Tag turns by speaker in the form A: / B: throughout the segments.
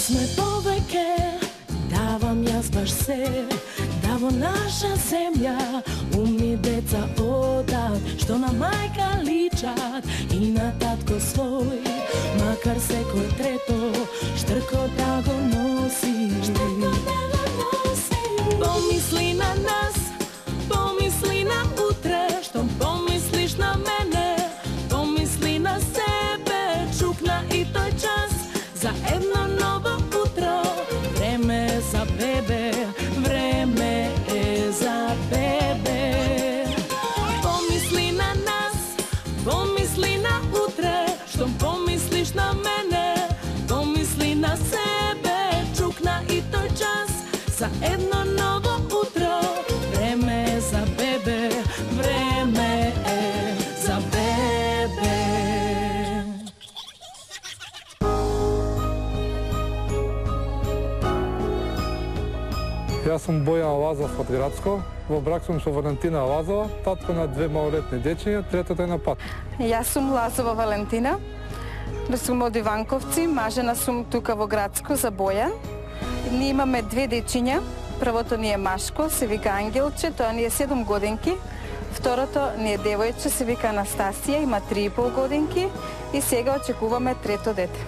A: Сме повеќе, давам јас баш се, да во наша земја умни деца одат, што на мајка личат и на татко свој, макар секој трето штрко да го носи. Помисли на нас, помисли на утре, што помислиш на мене, помисли на себе, чукна и тој час за едно ново утро. Време е за бебе, време е за бебе. Помисли на нас, помисли на утре, што помислиш на мене, помисли на себе, чукна и тој час за едно ново утро. Време е за бебе, време е за бебе.
B: Јас сум Бојан Лазов од Градско. Во брак сум со Валентина Лазова, татко на 2 малолетни дечиња, третото е на пат.
C: Јас сум Лазова Валентина. Сум од Иванковци, мажена сум тука во Градско за Бојан. Ние имаме 2 дечиња. Првото ни е машко, се вика Ангелче, тоа ни е 7 годинки. Второто ни е девојче, се вика Анастасија, има 3,5 годинки. И сега очекуваме трето дете.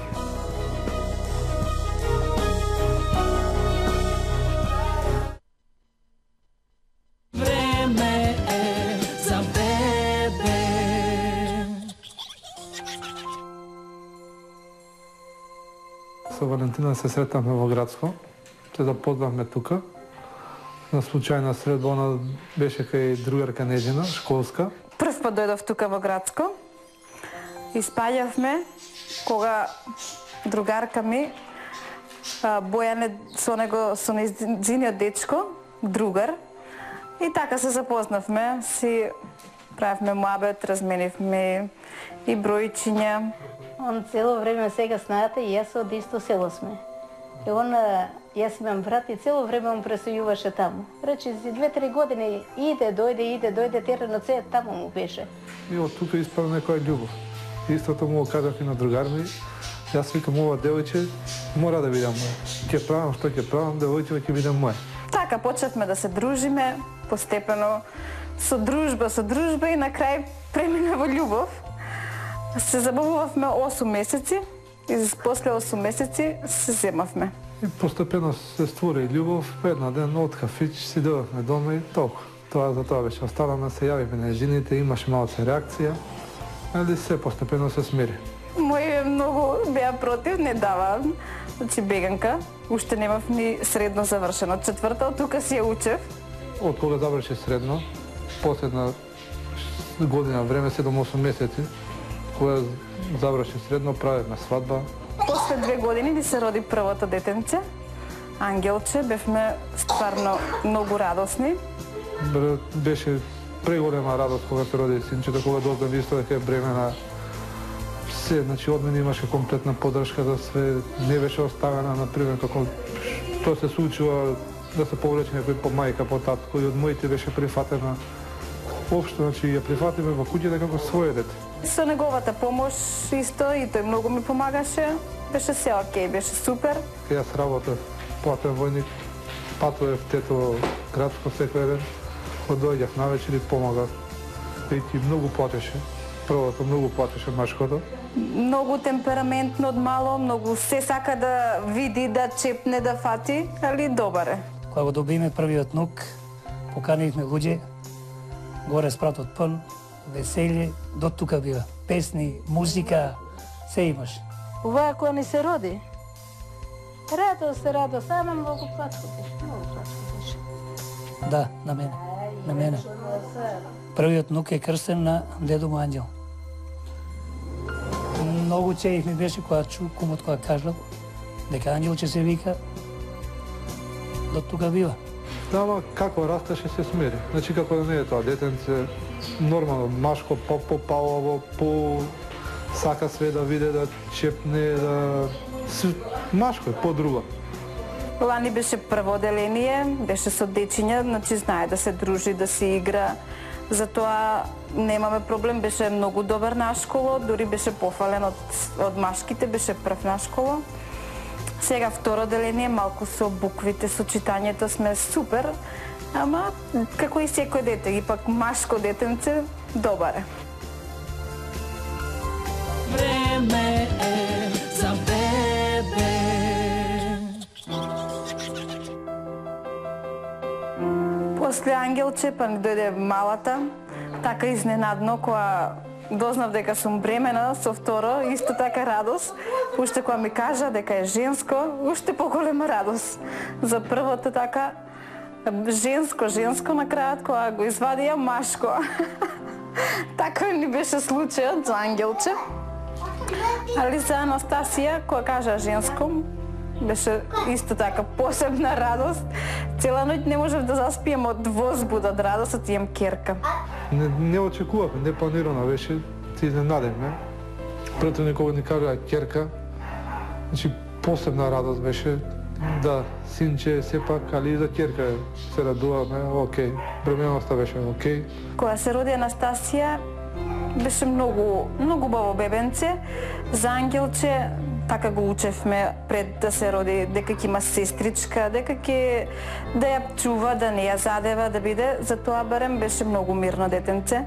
A: Време е за бебе.
B: Со Валентина се сретнавме во Градско, се запознавме тука. На случајна средба, она беше кај другарка нејзина, школска.
C: Прв пат дојдов тука во Градско. Испаѓавме кога другарка ми, Бојан е со него, со нејзиниот дечко, другар. И така се запознавме, си правевме муабет, разменивме и бројчиња.
D: Он цело време сега знаете, и јас од исто село сме. И он, јас имам брат и цело време он пресојуваше таму. Рече, за 2-3 години иде, дојде, теренот се таму му беше.
B: И од тука испадна некоја љубов. Истото му го кажав и на другар ми. Јас викам, ова девојче мора да биде мој. Ќе правам што ќе правам, девојче ќе биде мој.
C: Така почнавме да се дружиме, постепено со дружба и на крај премина во љубов. Се забавувавме 8 месеци и после 8 месеци се земавме.
B: И постепено се створи љубов, една ден од кафич си дојдовме дома и толку. Тоа за тоа беше. Останавме се јавиме на жените, имаше малце реакција, али се постепено се смири.
C: Мој многу беа против, не давам. Значи беганка, уште немав ни средно завршено. Четврта, од тука си ја учев.
B: Од кога заврши средно, последна година време, 7-8 месеци, кога заврши средно, правевме свадба.
C: После 2 години ни се роди првото детенце, Ангелче. Бевме стварно многу радосни.
B: Беше преголема радост кога се роди синчето, кога дознав исто дека е бремена. Се, значи, од мене имаше комплетна поддршка за све, не беше оставена, например, како што се случува да се повлече некој по мајка, по татко, и од моите беше прифатена. Општо, значи, ја прифатиме во куќата како своје дете.
C: Со неговата помош исто и тој многу ми помагаше. Беше се окей, беше супер.
B: Јас работев платен војник, патував тето Градско секој ден, кога доаѓав навечер и помагав. И ти многу платеше. Првото многу платеше машкото.
C: Многу темпераментно од мало, многу се сака да види, да чепне, да фати, али добар е.
E: Кога го добиме првиот нук, поканивме луѓе, горе спратот пун, веселје, до тука бива. Песни, музика, се имаш.
D: Ова кога ни се роди, радост, ама многу плачко беше.
E: Да, на мене. Првиот нук е крстен на дедо му Анđел. Многу чеив ми беше кога чу кумот кога кажал дека Анđелче се вика, до тука бива.
B: Ама како растеше се смири. Значи како да не е тоа детенце, нормално, машко, по-палаво, сака све да виде, да чепне, да... Машко е, по-друго.
C: Лани беше прво оделение, беше со дечиња, значи знае да се дружи, да се игра. Затоа немаме проблем, беше многу добар на школа, дури беше пофален од машките, беше прв на школа. Сега второ деление, малку со буквите, со читањето сме супер, ама како и секој дете, ипак машко детенце, добар е.
A: Време е за бебе.
C: После Ангелче, па ни дојде малата, така изненадно, кога дознав дека сум бремена со второ, исто така радост. Уште кога ми кажа дека е женско, уште поголема радост. За првото така, женско на крајот, кога го извадија машко. Така ни беше случајот за Ангелче. Али за Анастасија, кога кажа женско, беше исто така посебна радост. Цела ноќ не можев да заспием од возбуда, од радост, имам керка.
B: Не очекувавме, не планирано беше, се изненадевме. Прето некога ни кажа керка, значи посебна радост беше да синче сепак, али и за керка се радуваме, окей, бременоста беше окей.
C: Кога се роди Анастасија, беше многу убаво бебенце. За Ангелче така го учевме пред да се роди, дека ќе има сестричка, дека ќе да ја чува, да не ја задева, да биде. Затоа барем беше многу мирно детенце.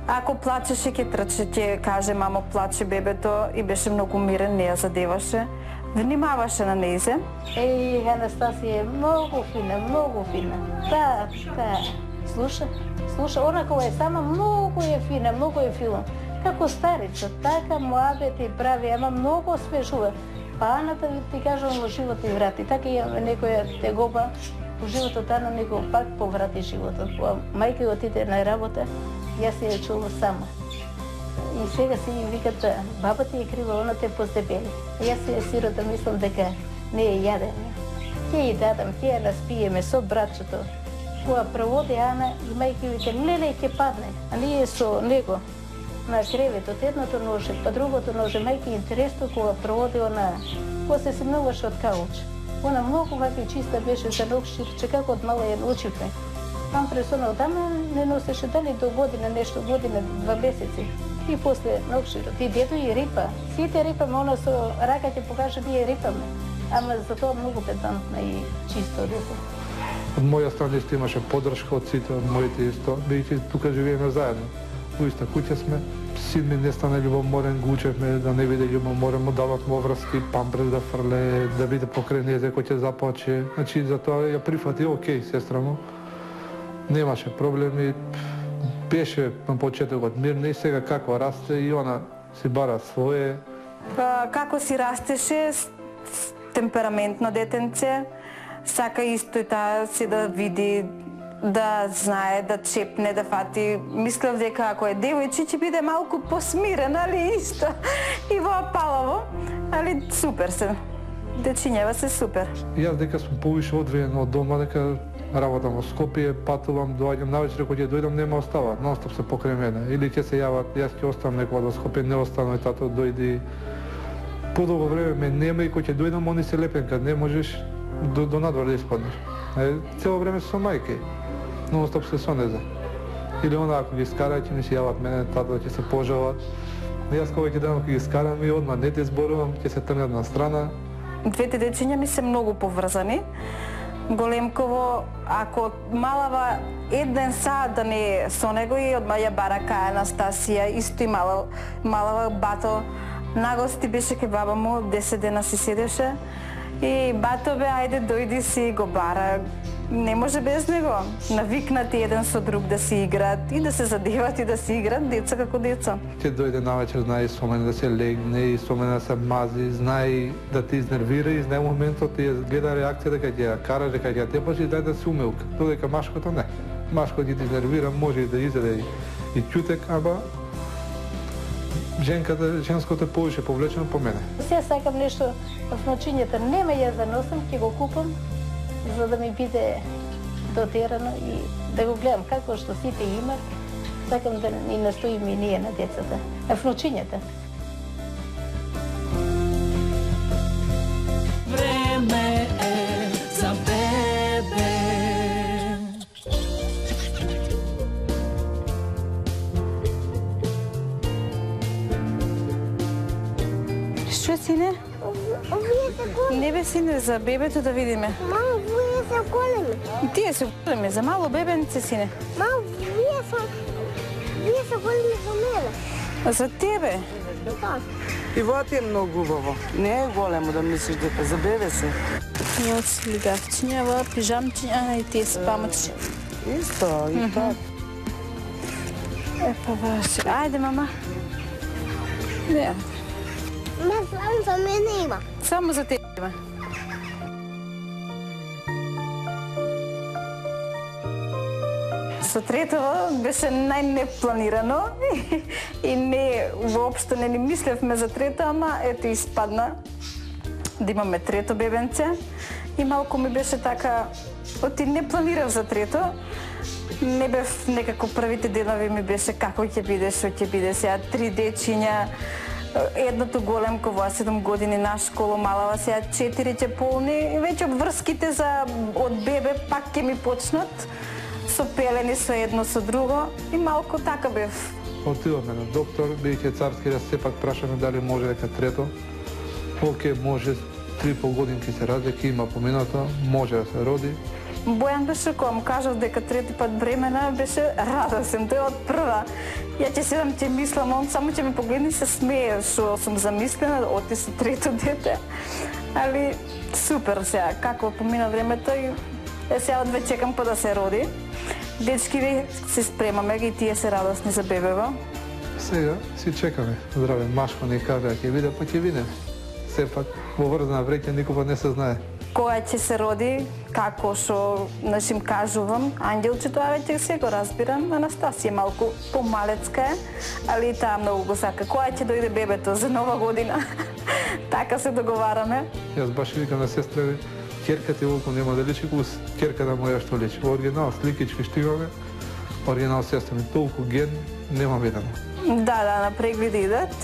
C: Ако плачеше, ќе трче, ќе каже мамо плаче бебето и беше многу мирен, не ја задеваше. Внимаваше на нејзе.
D: Еј, Анастасија е многу фина. Да. Слуша, она кога е сама многу е фина, многу е филм. Како старица, така муабет и прави, ама многу смешува. Па Аната ти кажам во живот и врати, така и некоја тегоба во животот, Ана некој пак поврати животот. Кога мајка отиде на работа, јас ја чувам сама. И сега си викат, баба ти е крива, она те постепели. Јас се сирота мислам дека не ја јадеме. Ќе ја дадам, ќе ја наспиеме со братчето. Кога проводи Ана и мајка вика, леле, ќе падне, а ние со него на креветот, едното ноже, па другото ноже. Мајка интересно кога проводи она, кога се семнуваше од кауч. Она многу вака чиста беше за ногширче, како од мала ја научивме. Пам пресона одама не носеше дали до година, нешто година, 2 месеци. И после ногширот, и дето и рипа. Сите рипаме, она со рака ќе покаже, ние рипаме. Ама за тоа многу педантна и чисто дете.
B: Од моја страна исто имаше подршка од сите, од моите исто, бидејќи тука живееме заедно. Во иста куќа сме, син ми не стане љубоморен, го учевме да не биде љубоморен, му дававме оврски, памперс да фрле, да биде покрај незе кој ќе заплаче. Значи, затоа ја прифати, окей, сестра му. Немаше проблеми, беше на почетокот мирна и сега како расте и она си бара свое.
C: Како си растеше, темпераментно детенце, сака исто и таа си да види, да знае, да чепне, да фати. Мислев дека ако е девојче ќе биде малку посмирен, али исто и воопалаво, али супер се. Дечињава се супер.
B: Јас дека сум повише одвоен од дома, дека работам во Скопје, патувам, доаѓам навечер, кога ќе дојдам нема остава, нонстоп се покрај мене. Или ќе се јават, јас ќе оставам некога во Скопје, не останува, тато дојди. Подолго време ме нема и кога ќе дојдам, они се лепенка, не можеш до надвор да испаднеш. Цело време со мајка, нонстоп се сонезе. Или она ако ги скара, ќе ми се јават мене, тато ќе се пожалат. Јас кога ќе дадам, ќе ги скарам и одма не те зборувам, ќе се тргнат на страна.
C: Двете дечиња ми се многу поврзани. Големково, ако малава еден саат да не е со него и одма ја бара кај Анастасија, исто и малава бато, нагости беше кај баба му, 10 дена си седеше и бато бе, ајде дојди си, го бара. Не може без него. Навикнати еден со друг да си играат и да се задеват и да си играат деца како деца.
B: Ќе дојде навечер, знае со мене да се легне и со мене да се мази, знае да те изнервира и знае моментот и гледа реакција дека ќе ја кара, дека ќе ја тепаш и дај да се умилка. Додека машкото не. Машкото ќе те изнервира, може и да изеде и ќутек, ама женското е повише повлечено по мене.
D: Сега сакам нешто в начињата, нема јас да носам, ќе го купам, за да ми биде дотерано и да го гледам како што сите имат. Сакам да ни настоиме и ние на децата, внучињата.
A: Време е за бебе.
C: Што, сине?
F: Овие се големи.
C: Не бе, сине, за бебето да видиме.
F: Ма, овие се големи.
C: Тие се големи, за мало бебенце, сине.
F: Ма, вие се големи за мене.
C: За тебе.
F: Да.
G: И во ти е многу убаво. Не е големо да мислиш дека за бебе се.
C: Во слигавчиња, во пижамчиња, и тие се памучи.
G: Исто, и така.
C: Епа, баш. Ајде, мама. Не,
F: Ма, само за мене има.
C: само за тебе има. Со третово беше најнепланирано и не, воопшто не ни мислевме за трето, ама ето испадна да имаме трето бебенце. И малку ми беше така, оти не планирав за трето, не бев некако првите денови ми беше како ќе биде, што ќе биде сега, 3 дечиња, едното големко во 7 години на школа, малава сега 4 ќе полни и веќе врските за од бебе пак ќе ми почнат со пелени со едно со друго и малку така бев.
B: Отидовме на доктор, бидејќи царски рез, сепак прашаме дали може дека трето. Оке, може 3,5 годинки се разлики, има поминато, може да се роди.
C: Бојан беше кога му кажав дека трети пат бремена, беше радосен, тој од прва. Ја ќе седам, ќе мислам, он само ќе ме погледне и се смее што сум замислена, оти со трето дете. Али супер сега, како помина времето и сега одве чекам па да се роди. Дечки се спремаме и тие се радосни за бебево.
B: Сега си чекаме. Здраве, машко не кажа ќе биде, па ќе биде. Сепак во врзана вреќа никога не се знае.
C: Која ќе се роди, како што им кажувам, ангелчето, а веќе се го разбирам, Анастасија малку помалецка е, али и таа многу го сака. Која ќе дојде бебето за нова година? Така се договараме.
B: Јас баш викам на сестра, ќерка ти волку нема да личи, кога ќерка на моја што личи. Во оригинал сликички што имаме, оригинал сестра ми толку ген нема видено.
C: Да, на прегледи идат.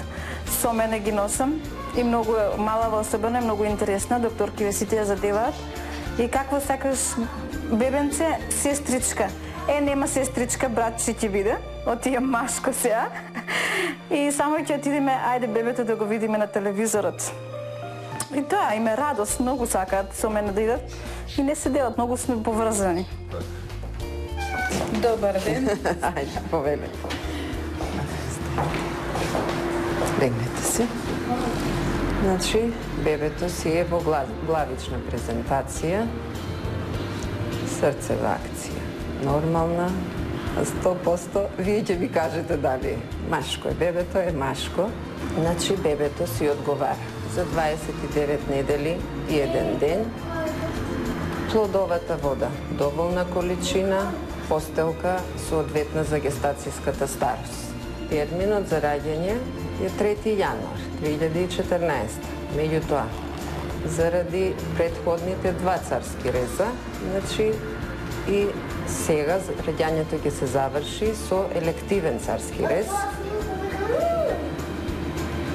C: Со мене ги носам. И многу малава особено е многу интересна, докторки ве сите ја задеваат. И какво сакаш бебенце, сестричка. Нема сестричка, братче ќе биде, отија машко сега. И само ќе отидеме, ајде бебето да го видиме на телевизорот. И тоа, име радост, многу сакаат со мене да идат и не се делат, многу сме поврзани. Добар ден.
G: Ајде, повеле. Легнете се. Значи, бебето си е во главична презентација, срцева акција. Нормална, 100%, вие ќе ви кажете дали машко е. Бебето е машко. Значи, бебето си одговара за 29 недели и 1 ден. Плодовата вода, доволна количина, постелка соодветна за гестацијската старост. Терминот за раѓање е 3 јануар 2014. Меѓутоа, заради претходните 2 царски реза, значи и сега раѓањето ќе се заврши со елективен царски рез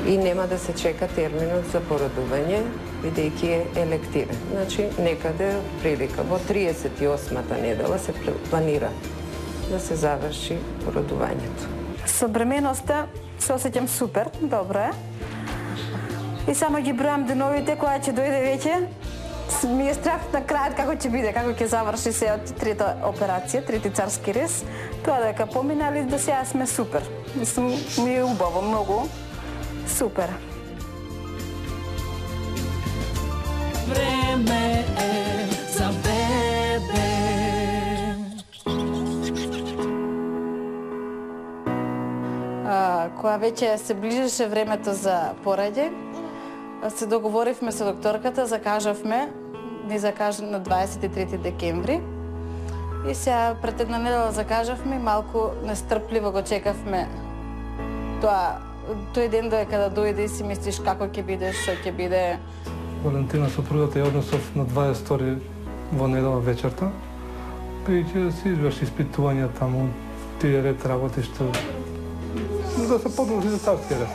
G: и нема да се чека терминот за породување, бидејќи е елективен. Значи, некаде прилика во 38-та недела се планира да се заврши породувањето.
C: Со бременоста се осеќам супер, добро е. И само ги бројам деновите која ќе дојде веќе. Ми е страх на крајот како ќе биде, како ќе заврши се од трета операција, трети царски рез. Тоа дека поминали до сега сме супер. Мислам, ми е убаво, многу супер.
A: Време е за бебе.
C: Кога веќе се ближеше времето за пораѓај, се договоривме со докторката, закажавме, ни закажа на 23 декември. И сега пред една недела закажавме, малку нестрпливо го чекавме тој ден додека да дојде и си мислиш како ќе биде, што ќе биде.
B: Валентина, сопругата, ја однесов на 22 во недела вечерта, и ќе си изврши испитувања таму, тие ред работи што да се подложи за царски рез.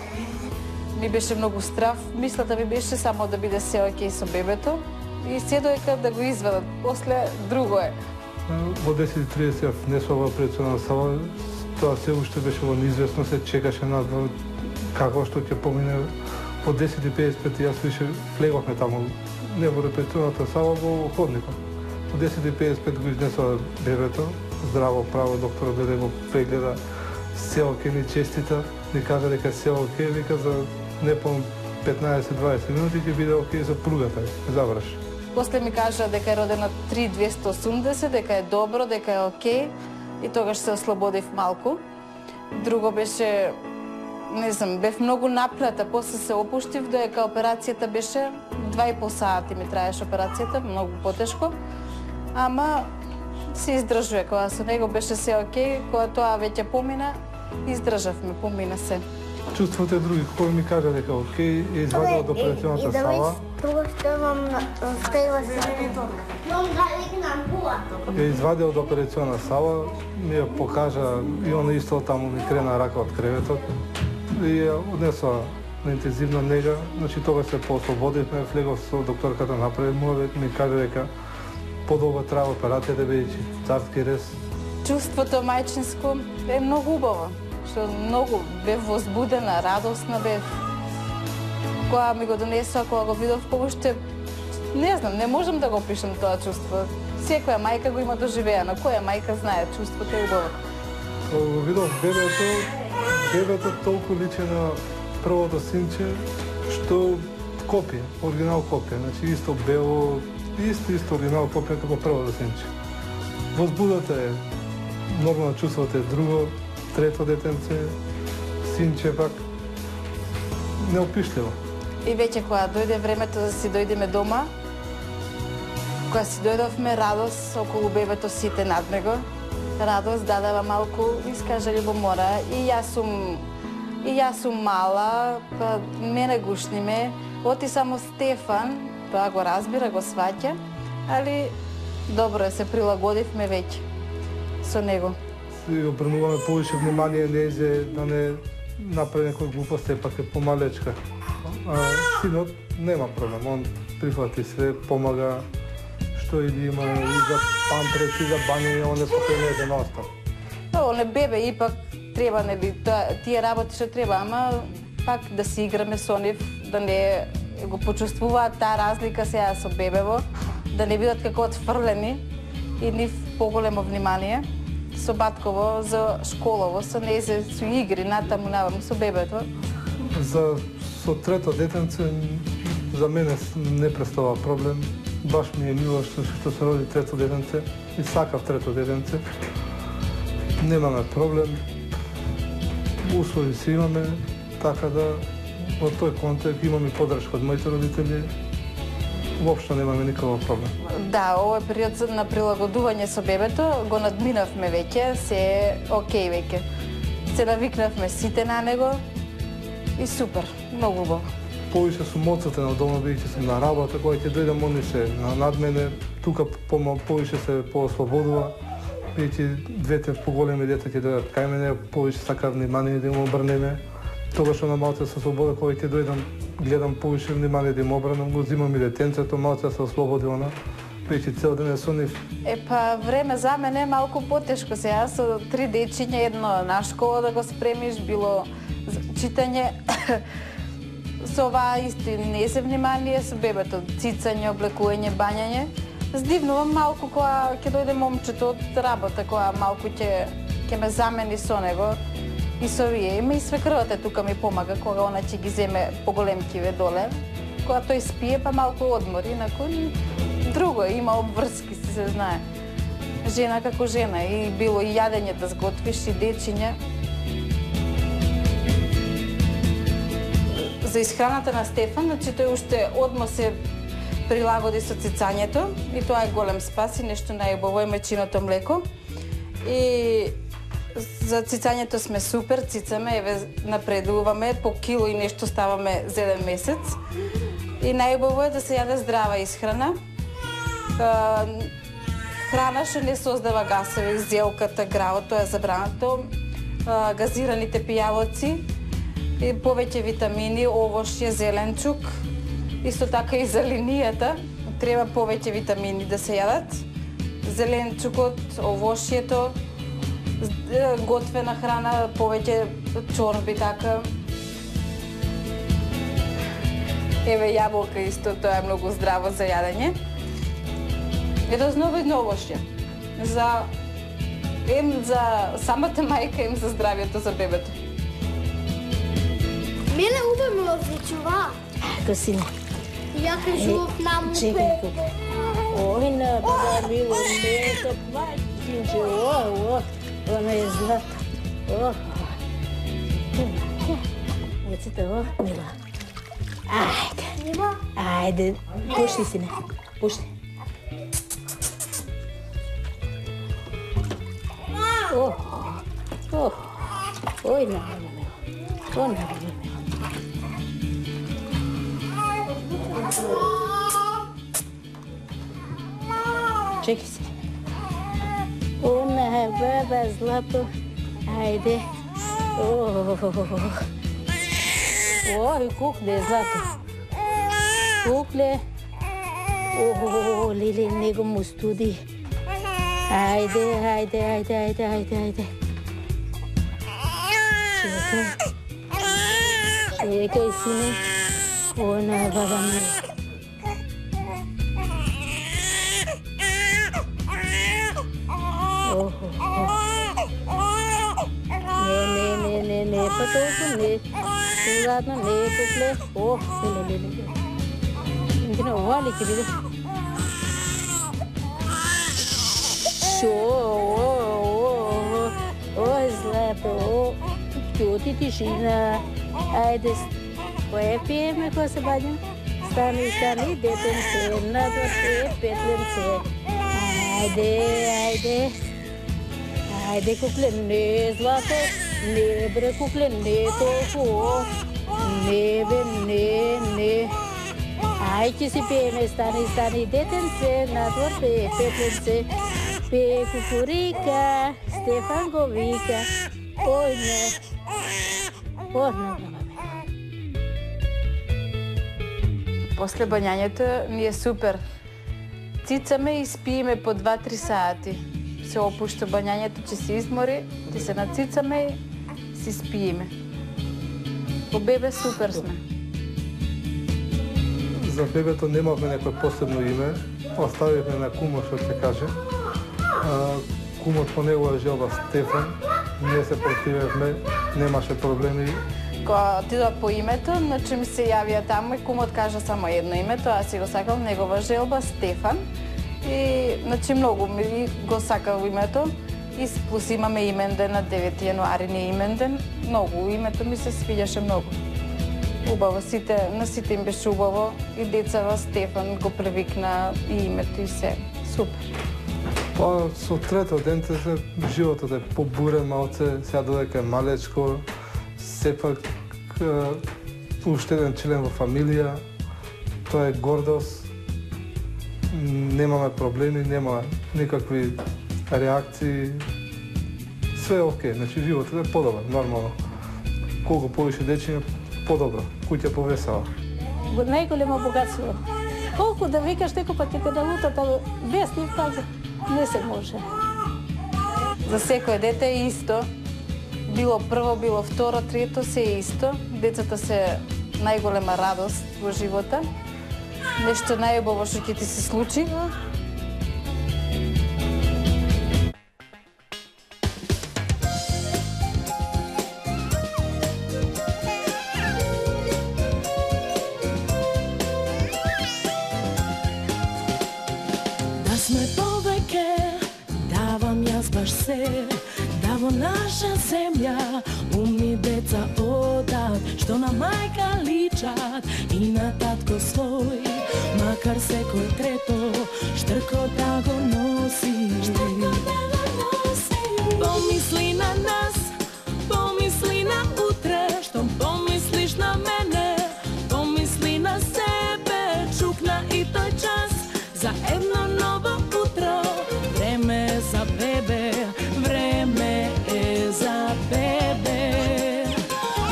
C: Ми беше многу страв, мислата ми беше само да биде се окей со бебето и се доека да го изведат, после друго е.
B: Во 10:30 ја внесува во операционна сала, тоа се уште беше во неизвестно, се чекаше нас како што ќе помине по 10:55 јас више влеговме таму, не во репетиционата сала, во ходникот. По 10:55 го изнесува бебето, здраво, право, докторот дојде го прегледа, се окей, ни честита, ни кажа дека се окей, вика за неполно 15-20 минути ќе биде окей за пругата, заврши.
C: После ми кажа дека е родена 3.280, дека е добро, дека е окей, и тогаш се ослободив малку. Друго беше, не знам, бев многу напрета, после се опуштив, доека операцијата беше 2,5 сати ми траеше операцијата, многу потешко, ама се издржуе, кога со него беше се окей, кога тоа веќе помина, издржавме, помина се.
B: Чувството е други, кој ми кажа дека окей, е извадил од операционата сала. Ја извадил од операционна сала, ми ја покажа и она исто таму ми крена рака од креветот и ја однесува на интензивна нега, значи тога се поослободивме, влегов со докторката направи муавет, ми кажа дека подолго трае операцијата, бидејќи царски рез.
C: Чувството мајчинско е многу убаво, што многу бев возбудена, радосна бев. Кога ми го донесува, кога го видов поуште, не знам, не можам да го опишам тоа чувство. Секоја мајка го има доживеано, која мајка знае, чувството е убаво.
B: Кога го видов бебето толку личи на првото синче, што копија, оригинал копија, значи исто бело, исто оригинал копија како првото синче. Возбудата е, нормално чувството е друго, трето детенце, синче пак, неопишливо.
C: И веќе кога дојде времето да си дојдеме дома, кога си дојдовме, радост околу бебето сите над него, радост дадава малку, искажа љубомора. И јас сум мала, па мене гушни ме, оти само Стефан, тоа го разбира, го сваќа, али добро е, се прилагодивме веќе со него.
B: И обрнуваме повише внимание нејзе да не направи некој глупост, пак е помалечка. Синот нема проблем, он прифати све, помага, што и да има и за памперс, и за бањење, он е спокојно еден остав.
C: Он е бебе, ипак треба, нели, тие работи што треба, ама пак да си играме со нив, да не го почувствуваат таа разлика сега со бебево, да не бидат како отфрлени и нив поголемо внимание. Со батково, за школово, со нејзе, со игри, натаму наваму, со бебето.
B: Со трето детенце, за мене не представува проблем. Баш ми е мило што се роди трето детенце и сакав трето детенце. Немаме проблем. Услови си имаме, така да во тој контекст имаме подршка од моите родители. Воопшто немаме никаков проблем.
C: Да, овој период на прилагодување со бебето го надминавме веќе, се е окей веќе. Се навикнавме сите на него и супер, многу убаво.
B: Повише сум оцетен од дома, бидејќи сум на работа, кога ќе дојдам они се над мене, тука повише се поослободува, бидејќи двете поголеми дета ќе дојдат кај мене, повише сака внимание да им обрнеме. Тогаш на малце се ослобода, кога ќе дојдам, гледам повише внимание да им обрнам, го зимам и детенцето, малце се ослободи она, бидејќи цел ден е со нив.
C: Па време за мене е малку потешко сега, со 3 дечиња, едно на школа да го спремиш, било читање. Со оваа исто и не се внимание, со бебето цицање, облекување, бањање. Здивнувам малку кога ќе дојде момчето од работа, кога малку ќе ме замени со него и со вие. Има и свекрвата тука ми помага, кога она ќе ги земе поголемкиве доле. Кога тој спие, па малку одмори, инаку друго, има обврски, се знае. Жена како жена, и било и јадење да сготвиш, и дечиња. За исхраната на Стефан, значи тој уште одма се прилагоди со цицањето и тоа е голем спас и нешто најубаво е мечиното млеко. И за цицањето сме супер, цицаме, еве напредуваме, по кило и нешто ставаме за 1 месец. И најубаво е да се јаде здрава исхрана. Храна што не создава гасови, зелката, гравото е забрането, газираните пијалоци, и повеќе витамини, овошје, зеленчук. Исто така и за линијата треба повеќе витамини да се јадат. Зеленчукот, овошјето, готвена храна, повеќе чорби така. Еве јаболка исто, тоа е многу здраво за јадење. И разновидно овошје. За самата мајка, им за здравието за бебето.
F: Мене убе ме озвучува.
H: Ако сине.
F: Ја кажував нам
H: Чекай, ой, на да било мека платинче, она е злата. Еците, мила. Ајде. Ајде, пушти, сине, пушти. Ой, на, Čekaj se. Ona je baba zlato. Ajde. Oj, kukle zlato. Kukle. Lili, nego mu studi. Ajde. Čekaj, sine. Ona je baba moja. Не, потолку не. Ладно, не, кукле. Ле. Индина, вали ки биде. Ой, злато. Чути тишина. Ајде, кое пиеме кога се баѓам? Стани, детенце, надвор петленце. Ајде, кукле, не, злато. Не, бре, кукле, не толку. Не, бе, не. Ај, ќе си пееме, стани, детенце, надвор петленце. Пе кукурика, Стефан го вика. Ој, не.
C: После бањањето ни е супер. Цицаме и спиеме по 2-3 сати. Се опушта бањањето, че се измори, ќе се нацицаме и си спиеме. По бебе супер сме.
B: За бебето немавме некој посебно име, оставивме на кумот, што се каже. Кумот по негова желба Стефан, ние се противевме, немаше проблеми.
C: Кога отидоа по името, значи ми се јавија таму и кумот кажа само едно име, тоа си го сакал, негова желба Стефан. И значи многу ми го сакал името. И плюс имаме имен ден на 9 јануари, не имен ден. Многу, името ми се свиѓаше многу. Убаво, на сите им беше убаво. И децава Стефан го привикна и името и се. Супер.
B: Па со трето денце животот е побурен малце, сега додека е малечко, сепак уште еден член во фамилија, тоа е гордост, немаме проблеми, нема никакви реакции, све е окей, значи животот е подобар, нормално. Колку повише дечиња, подобро, куќа повесела.
H: Најголемо богатство. Колку да викаш некој пат ќе те налутат, без нив така не се може.
C: За секој дете е исто. Било прво, било второ, трето, се е исто. Децата се најголема радост во живота. Нешто најубаво што ќе ти се случи.
A: Да сме повеќе, давам јас баш се, да во наша земја умни деца одат, што на мајка личат и на татко свој, макар секој трето штрко да го носи. Помисли на нас, помисли на утре, што помислиш на мене, помисли на себе, чукна и тој час за едно ново утро. Време е за бебе, време е за бебе.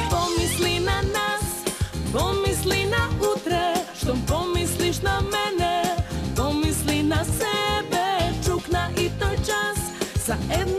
A: Помисли на нас, помисли на утре, што помислиш на мене, помисли на себе, чукна и тој час за едно